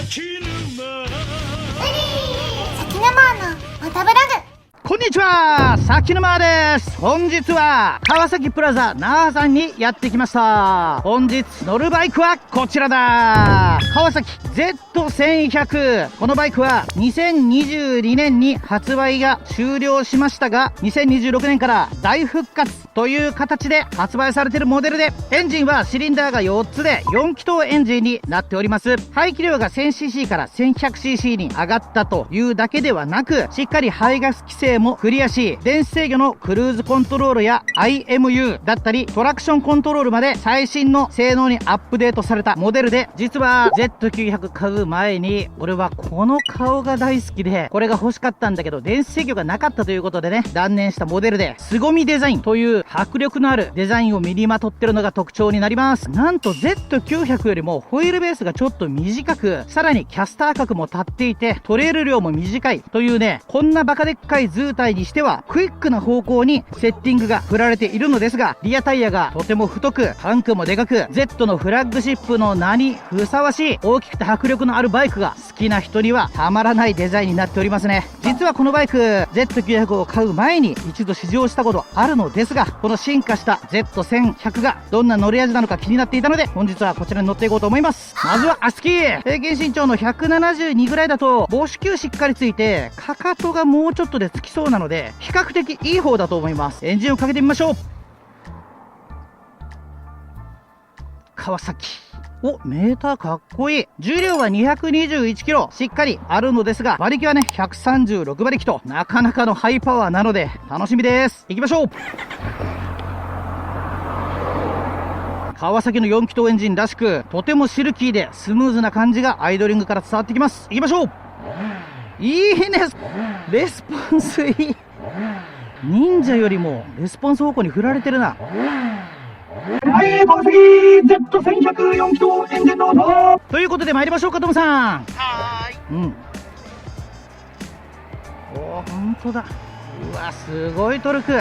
崎沼のフォトブログ。こんにちは、崎沼です。本日は川崎プラザ那覇さんにやってきました。本日乗るバイクはこちらだ。川崎 Z1100。このバイクは2022年に発売が終了しましたが、2026年から大復活という形で発売されているモデルで、エンジンはシリンダーが4つで4気筒エンジンになっております。排気量が 1000cc から 1100cc に上がったというだけではなく、しっかり排ガス規制もクリアし、電子制御のクルーズコントロールや IMU だったりトラクションコントロールまで最新の性能にアップデートされたモデルで、実は Z900 買う前に俺はこの顔が大好きで、これが欲しかったんだけど電子制御がなかったということでね、断念したモデルで、凄みデザインという迫力のあるデザインを身にまとってるのが特徴になります。なんと Z900 よりもホイールベースがちょっと短く、さらにキャスター角も立っていてトレイル量も短いというね、こんなバカでっかい図体にしてはクイックな方向にセッティングが振られているのですが、リアタイヤがとても太くタンクもでかく、 Z のフラッグシップの名にふさわしい大きくて迫力のあるバイクが好きな人にはたまらないデザインになっておりますね。実はこのバイク Z900 を買う前に一度試乗したことあるのですが、この進化した Z1100 がどんな乗り味なのか気になっていたので、本日はこちらに乗っていこうと思います。まずは足つき。平均身長の172ぐらいだと母子球しっかりついて、かかとがもうちょっとでつきそうなので比較的いい方だと思います。エンジンをかけてみましょう。川崎。お、メーターかっこいい。重量は 221kg しっかりあるのですが、馬力はね136馬力となかなかのハイパワーなので楽しみです。行きましょう。川崎の4気筒エンジンらしく、とてもシルキーでスムーズな感じがアイドリングから伝わってきます。行きましょう。いいね、レスポンスいい。忍者よりもレスポンス方向に振られてるな。はい、川崎 Z1104 気筒エンジンどうぞ。ということで参りましょうか、トムさん。うん。おー、ほんとだ。うわ、すごいトルク。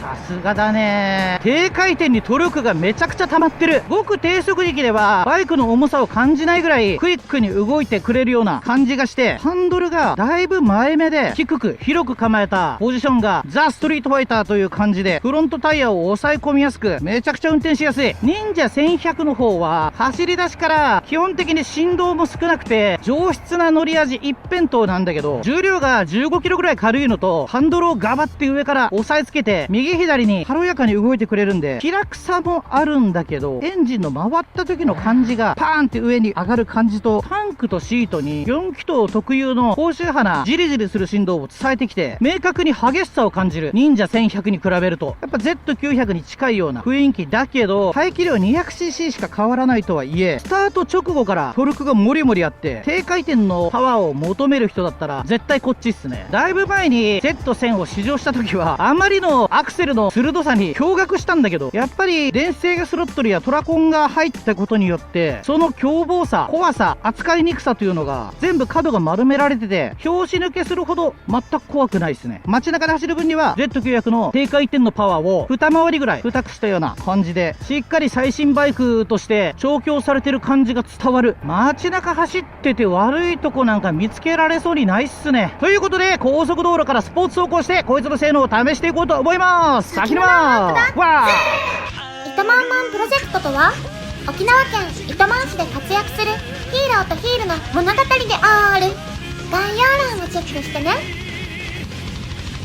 さすがだね。低回転にトルクがめちゃくちゃ溜まってる。ごく低速力ではバイクの重さを感じないぐらいクイックに動いてくれるような感じがして、ハンドルがだいぶ前目で低く広く構えたポジションがザ・ストリートファイターという感じで、フロントタイヤを抑え込みやすく、めちゃくちゃ運転しやすい。忍者1100の方は走り出しから基本的に振動も少なくて上質な乗り味一辺倒なんだけど、重量が 15kg ぐらい軽いのと、ハンドルをガバって上から押さえつけて右左に軽やかに動いてくれるんで、気楽さもあるんだけど、エンジンの回った時の感じがパーンって上に上がる感じと、タンクとシートに4気筒特有の高周波なジリジリする振動を伝えてきて、明確に激しさを感じる。忍者1100に比べるとやっぱ Z900 に近いような雰囲気だけど、排気量 200cc しか変わらないとはいえ、スタート直後からトルクがモリモリあって、低回転のパワーを求める人だったら絶対こっちっすね。だいぶ前に Z1000 を試乗した時はあまりのアクセルの鋭さに驚愕したんだけど、やっぱり電子制御スロットルやトラコンが入ったことによって、その凶暴さ、怖さ、扱いにくさというのが全部角が丸められてて、拍子抜けするほど全く怖くないですね。街中で走る分には Z900 の低回転のパワーを二回りぐらい太くしたような感じで、しっかり最新バイクとして調教されてる感じが伝わる。街中走ってて悪いとこなんか見つけられそうにないっすね。ということで、高速道路からスポーツ走行してこいつの性能を試していこうと思います。先沼わー。糸満マンプロジェクトとは、沖縄県糸満市で活躍するヒーローとヒールの物語である。概要欄をチェックしてね。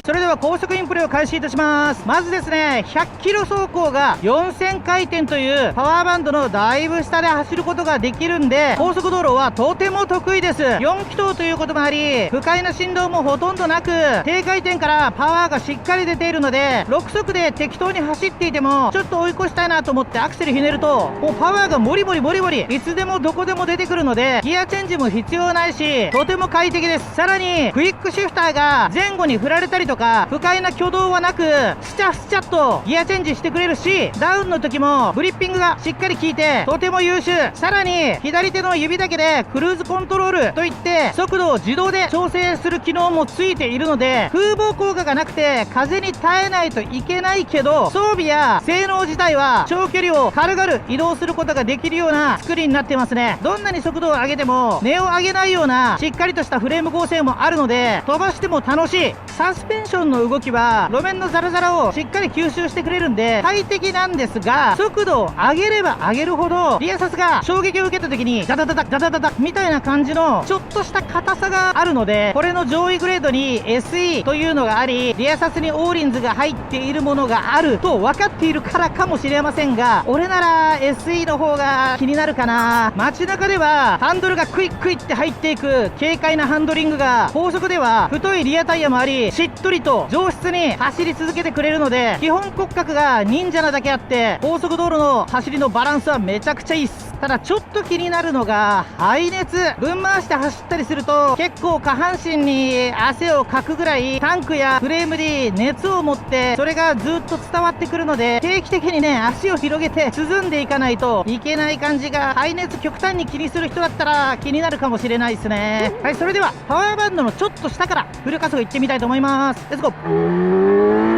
それでは高速インプレを開始いたします。まずですね、100キロ走行が4000回転というパワーバンドのだいぶ下で走ることができるんで、高速道路はとても得意です。4気筒ということもあり、不快な振動もほとんどなく、低回転からパワーがしっかり出ているので、6速で適当に走っていても、ちょっと追い越したいなと思ってアクセルひねると、もうパワーがモリモリモリモリいつでもどこでも出てくるので、ギアチェンジも必要ないし、とても快適です。さらにクイックシフターが前後に振られたりとかか不快な挙動はなく、スチャスチャっとギアチェンジしてくれるし、ダウンの時もグリッピングがしっかり効いてとても優秀。さらに左手の指だけでクルーズコントロールといって速度を自動で調整する機能もついているので、風防効果がなくて風に耐えないといけないけど、装備や性能自体は長距離を軽々移動することができるような作りになってますね。どんなに速度を上げても値を上げないようなしっかりとしたフレーム構成もあるので、飛ばしても楽しい。サスペンションの動きは路面のザラザラをしっかり吸収してくれるんで快適なんですが、速度を上げれば上げるほどリアサスが衝撃を受けた時にダダダダダダダダみたいな感じのちょっとした硬さがあるので、これの上位グレードに SE というのがあり、リアサスにオーリンズが入っているものがあると分かっているからかもしれませんが、俺なら SE の方が気になるかな。街中ではハンドルがクイックイって入っていく軽快なハンドリングが、高速では太いリアタイヤもありしっとりと上質に走り続けてくれるので、基本骨格が忍者なだけあって高速道路の走りのバランスはめちゃくちゃいいっす。ただちょっと気になるのが排熱。ぶん回して走ったりすると結構下半身に汗をかくぐらいタンクやフレームに熱を持って、それがずっと伝わってくるので、定期的にね足を広げて涼んでいかないといけない感じが、排熱極端に気にする人だったら気になるかもしれないですね。はい、それではパワーバンドのちょっと下からフル加速いってみたいと思います。レッツゴー。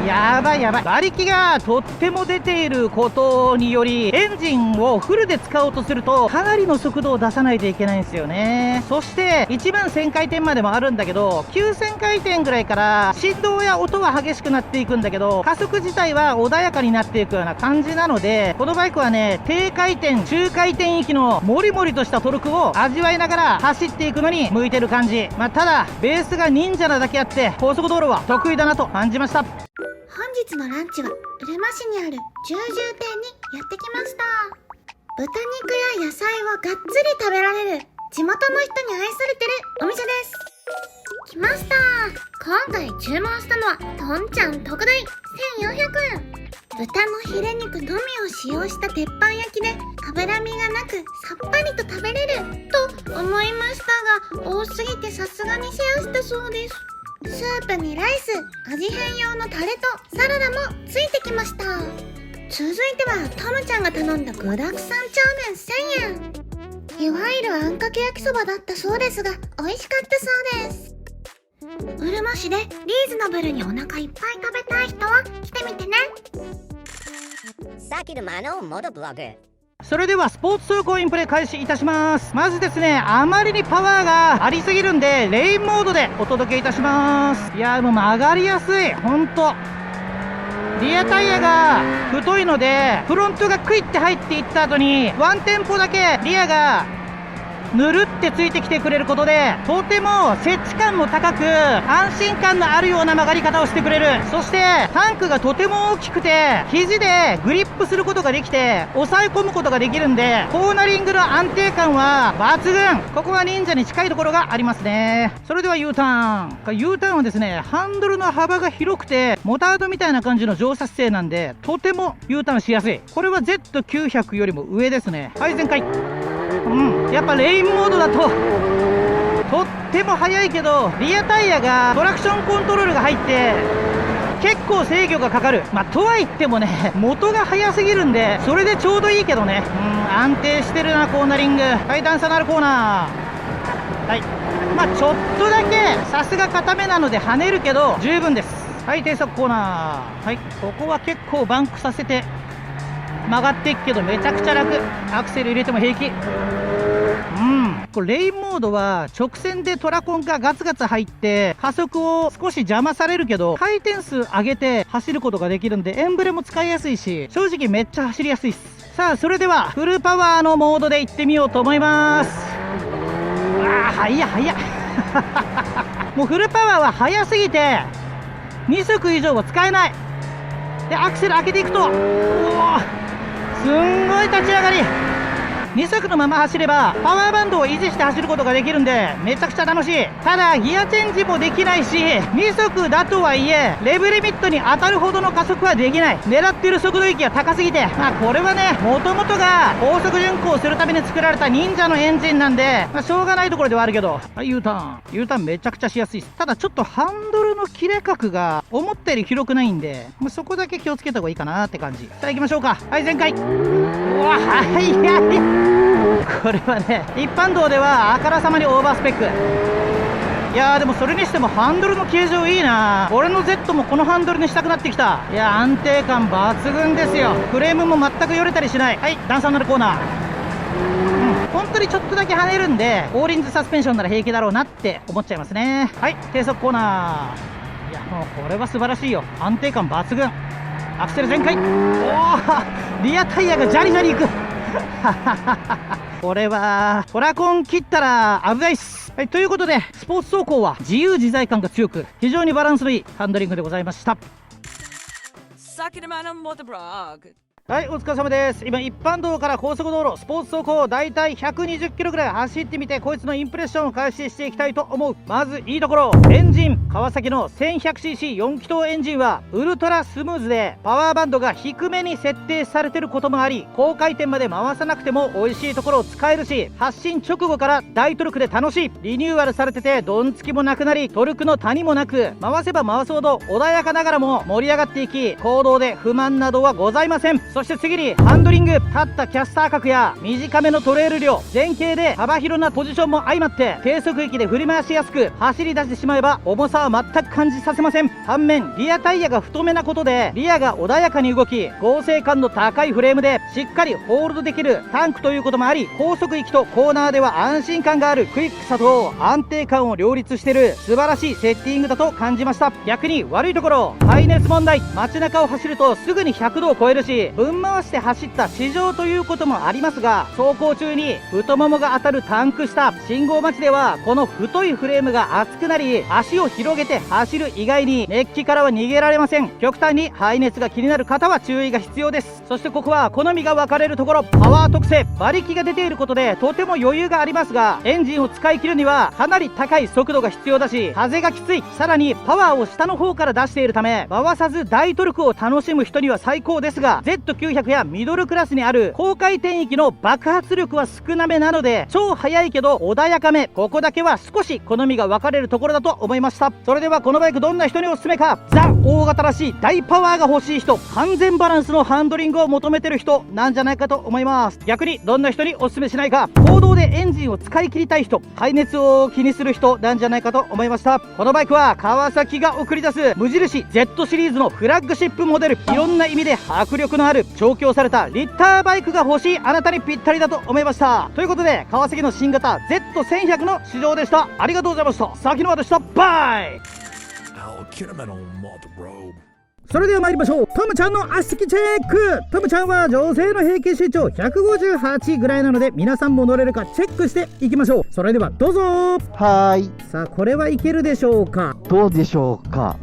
やばいやばい。馬力がとっても出ていることにより、エンジンをフルで使おうとするとかなりの速度を出さないといけないんですよね。そして1万1000回転までもあるんだけど、9000回転ぐらいから振動や音は激しくなっていくんだけど、加速自体は穏やかになっていくような感じなので、このバイクはね低回転中回転域のモリモリとしたトルクを味わいながら走っていくのに向いてる感じ。ただベースが忍者なだけあって高速道路は得意だなと感じました。本日のランチはうるま市にあるジュージュー店にやってきました。豚肉や野菜をがっつり食べられる地元の人に愛されてるお店です。来ました。今回注文したのはとんちゃん特大1400円。豚のヒレ肉のみを使用した鉄板焼きで脂身がなくさっぱりと食べれると思いましたが、多すぎてさすがにシェアしたそうです。スープにライス、味変用のタレとサラダもついてきました。続いてはトムちゃんが頼んだ具だくさんチャーメン1000円。いわゆるあんかけ焼きそばだったそうですが美味しかったそうです。うるま市でリーズナブルにお腹いっぱい食べたい人は来てみてね。さきるまのモドブログ。それではスポーツ走行インプレ開始いたします。まずですね、あまりにパワーがありすぎるんでレインモードでお届けいたします。いやもう曲がりやすい。ほんとリアタイヤが太いので、フロントがクイッて入っていった後にワンテンポだけリアがぬるってついてきてくれることで、とても接地感も高く安心感のあるような曲がり方をしてくれる。そしてタンクがとても大きくて肘でグリップすることができて抑え込むことができるんで、コーナリングの安定感は抜群。ここは忍者に近いところがありますね。それでは U ターン。U ターンはですね、ハンドルの幅が広くてモタードみたいな感じの乗車姿勢なんで、とても U ターンしやすい。これは Z900 よりも上ですね。はい、全開。やっぱレインモードだととっても速いけど、リアタイヤがトラクションコントロールが入って結構制御がかかる。とは言ってもね、元が速すぎるんでそれでちょうどいいけどね。安定してるなコーナリング。はい、段差のあるコーナー。はい、ちょっとだけさすが固めなので跳ねるけど十分です。はい、低速コーナー。はい、ここは結構バンクさせて曲がっていくけどめちゃくちゃ楽。アクセル入れても平気。これレインモードは直線でトラコンがガツガツ入って加速を少し邪魔されるけど、回転数上げて走ることができるんでエンブレも使いやすいし、正直めっちゃ走りやすいっす。さあそれではフルパワーのモードで行ってみようと思います。速っもうフルパワーは速すぎて2速以上は使えない。でアクセル開けていくと、すんごい立ち上がり。2速のまま走ればパワーバンドを維持して走ることができるんでめちゃくちゃ楽しい。ただギアチェンジもできないし、2速だとはいえレブリミットに当たるほどの加速はできない。狙ってる速度域が高すぎて、これはね、もともとが高速巡航するために作られた忍者のエンジンなんで、しょうがないところではあるけど、U ターンめちゃくちゃしやすいです。ただちょっとハンドルの切れ角が思ったより広くないんで、そこだけ気をつけた方がいいかなって感じ。さあ行きましょうか。はい、全開。うわ、速い。これはね、一般道ではあからさまにオーバースペック。いやー、でもそれにしてもハンドルの形状いいな。俺の Z もこのハンドルにしたくなってきた。いや、安定感抜群ですよ。フレームも全くよれたりしない。はい、段差になるコーナー。本当にちょっとだけ跳ねるんで、オーリンズサスペンションなら平気だろうなって思っちゃいますね。はい、低速コーナー。いや、もうこれは素晴らしいよ。安定感抜群。アクセル全開。おー、リアタイヤがジャリジャリいく。これはトラコン切ったら危ないっす。はい、ということでスポーツ走行は自由自在感が強く非常にバランスのいいハンドリングでございました。はい、お疲れ様です。今一般道から高速道路スポーツ走行をだいたい120キロぐらい走ってみて、こいつのインプレッションを開始していきたいと思う。まずいいところ、エンジン川崎の 1100cc4 気筒エンジンはウルトラスムーズでパワーバンドが低めに設定されてることもあり、高回転まで回さなくても美味しいところを使えるし、発進直後から大トルクで楽しい。リニューアルされててドンつきもなくなり、トルクの谷もなく、回せば回すほど穏やかながらも盛り上がっていき、公道で不満などはございません。そして次にハンドリング、立ったキャスター角や短めのトレール量、前傾で幅広なポジションも相まって低速域で振り回しやすく、走り出してしまえば重さは全く感じさせません。反面リアタイヤが太めなことでリアが穏やかに動き、剛性感の高いフレームでしっかりホールドできるタンクということもあり、高速域とコーナーでは安心感があるクイックさと安定感を両立している素晴らしいセッティングだと感じました。逆に悪いところ、排熱問題。街中を走るとすぐに100度を超えるし、ぶん回して走った市場ということもありますが、走行中に太ももが当たるタンク下、信号待ちではこの太いフレームが熱くなり、足を広げて走る以外に熱気からは逃げられません。極端に排熱が気になる方は注意が必要です。そしてここは好みが分かれるところ、パワー特性。馬力が出ていることでとても余裕がありますが、エンジンを使い切るにはかなり高い速度が必要だし、風がきつい。さらにパワーを下の方から出しているため、回さず大トルクを楽しむ人には最高ですが、 Z900 やミドルクラスにある高回転域の爆発力は少なめなので、超速いけど穏やかめ、ここだけは少し好みが分かれるところだと思いました。それではこのバイクどんな人におすすめか。ザ大型らしい大パワーが欲しい人、完全バランスのハンドリングを求めてる人なんじゃないかと思います。逆にどんな人におすすめしないか。公道でエンジンを使い切りたい人、排熱を気にする人なんじゃないかと思いました。このバイクは川崎が送り出す無印 Z シリーズのフラッグシップモデル。いろんな意味で迫力のある調教されたリッターバイクが欲しいあなたにぴったりだと思いました。ということで川崎の新型 Z1100 の試乗でした。ありがとうございました。先の輪でした。バイ。それでは参りましょう。トムちゃんの足つきチェック。トムちゃんは女性の平均身長158ぐらいなので、皆さんも乗れるかチェックしていきましょう。それではどうぞ。はーい。さあこれはいけるでしょうか。どうでしょうか。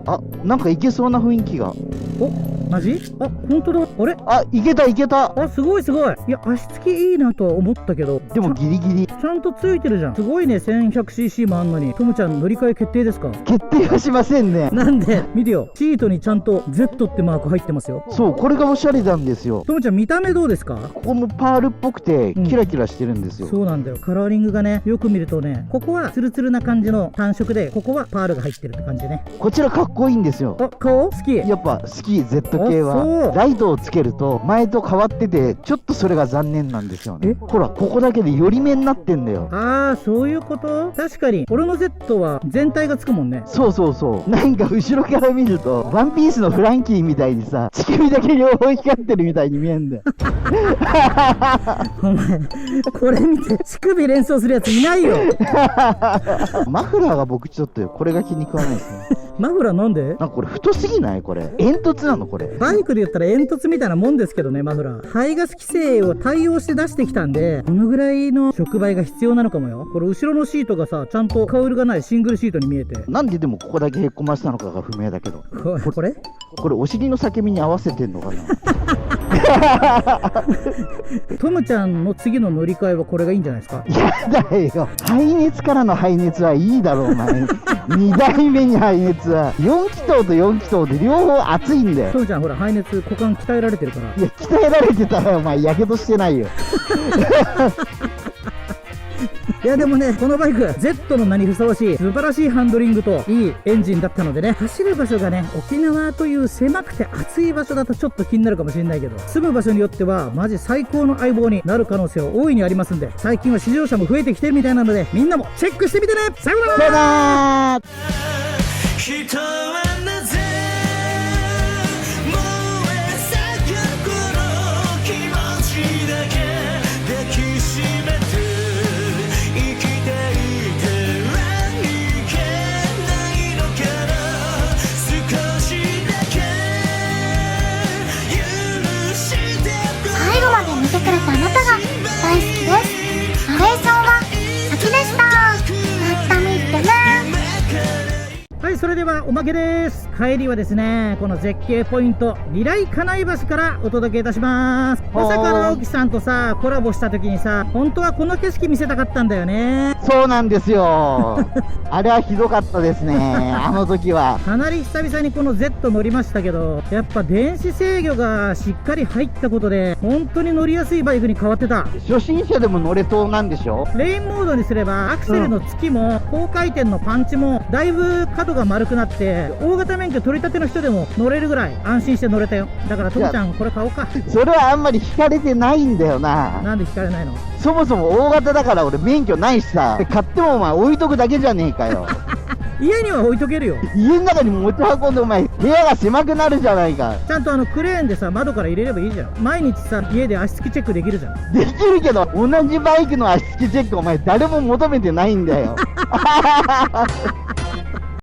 あ、なんかいけそうな雰囲気が。お、マジ？あ、本当だ。あれ？あ、いけたいけた。あ、すごいすごい。いや、足つきいいなとは思ったけど、でもギリギリ。ちゃんとついてるじゃん。すごいね。 1100cc もあんのに。トムちゃん乗り換え決定ですか？決定はしませんね。なんで？見てよ、シートにちゃんと Z ってマーク入ってますよ。そう、これがおしゃれなんですよ。トムちゃん見た目どうですか？ここもパールっぽくてキラキラしてるんですよ。そうなんだよ。カラーリングがね、よく見るとね、ここはツルツルな感じの単色で、ここはパールが入ってるって感じね。こちらかっこいいんですよ。あ、顔好き。やっぱ好き。 Z 系あ、そうはライトをつけると前と変わってて、ちょっとそれが残念なんですよね。ほら、ここだけで寄り目になってんだよ。ああ、そういうこと。確かに俺の Z は全体がつくもんね。そうそうそう。なんか後ろから見るとワンピースのフランキーみたいにさ、乳首だけ両方光ってるみたいに見えんだよ。お前これ見て乳首連想するやついないよ。マフラーが僕ちょっとこれが気に食わないですね。マフラーなんで？なんかこれ太すぎない？これ煙突なのこれ。バイクで言ったら煙突みたいなもんですけどね。マフラー排ガス規制を対応して出してきたんで、このぐらいの触媒が必要なのかもよ。これ後ろのシートがさ、ちゃんとカウルがないシングルシートに見えて、なんででもここだけへっこましたのかが不明だけど、これこれお尻の裂け目に合わせてんのかな。トムちゃんの次の乗り換えはこれがいいんじゃないですか。やだよ。排熱からの排熱はいいだろう、お前。2台目に排熱は。4気筒と4気筒で両方熱いんだよ。トムちゃんほら排熱股間鍛えられてるから。いや、鍛えられてたらお前、やけどしてないよ。いやでもね、このバイク Z の名にふさわしい素晴らしいハンドリングといいエンジンだったのでね、走る場所がね、沖縄という狭くて暑い場所だとちょっと気になるかもしれないけど、住む場所によってはマジ最高の相棒になる可能性は大いにありますんで、最近は試乗車も増えてきてるみたいなので、みんなもチェックしてみてね。さようなら。さよなら。人はなぜ燃え盛るこの気持ちだけ抱きしめて生きていてはいけないのかな。少しだけ許して最後まで見てくれたあなたが大好きです。ナレーションは先でした。また見てね。はい、それではおまけです。帰りはですね、この絶景ポイント二来金井橋からお届けいたします。まさか直樹さんとさコラボした時にさ、本当はこの景色見せたかったんだよね。そうなんですよ。あれはひどかったですね、あの時は。かなり久々にこの Z 乗りましたけど、やっぱ電子制御がしっかり入ったことで本当に乗りやすいバイクに変わってた。初心者でも乗れそうなんでしょ。レインモードにすればアクセルの突きも高回転のパンチもだいぶ角が丸くなって、大型免許取り立ての人でも乗れるぐらい安心して乗れたよ。だからトムちゃんこれ買おうか。それはあんまり惹かれてないんだよな。なんで引かれないの。そもそも大型だから俺免許ないしさ、買ってもお前置いとくだけじゃねえかよ。家には置いとけるよ。家の中に持ち運んでお前部屋が狭くなるじゃないか。ちゃんとクレーンでさ窓から入れればいいじゃん。毎日さ家で足つきチェックできるじゃん。できるけど同じバイクの足つきチェックお前誰も求めてないんだよ。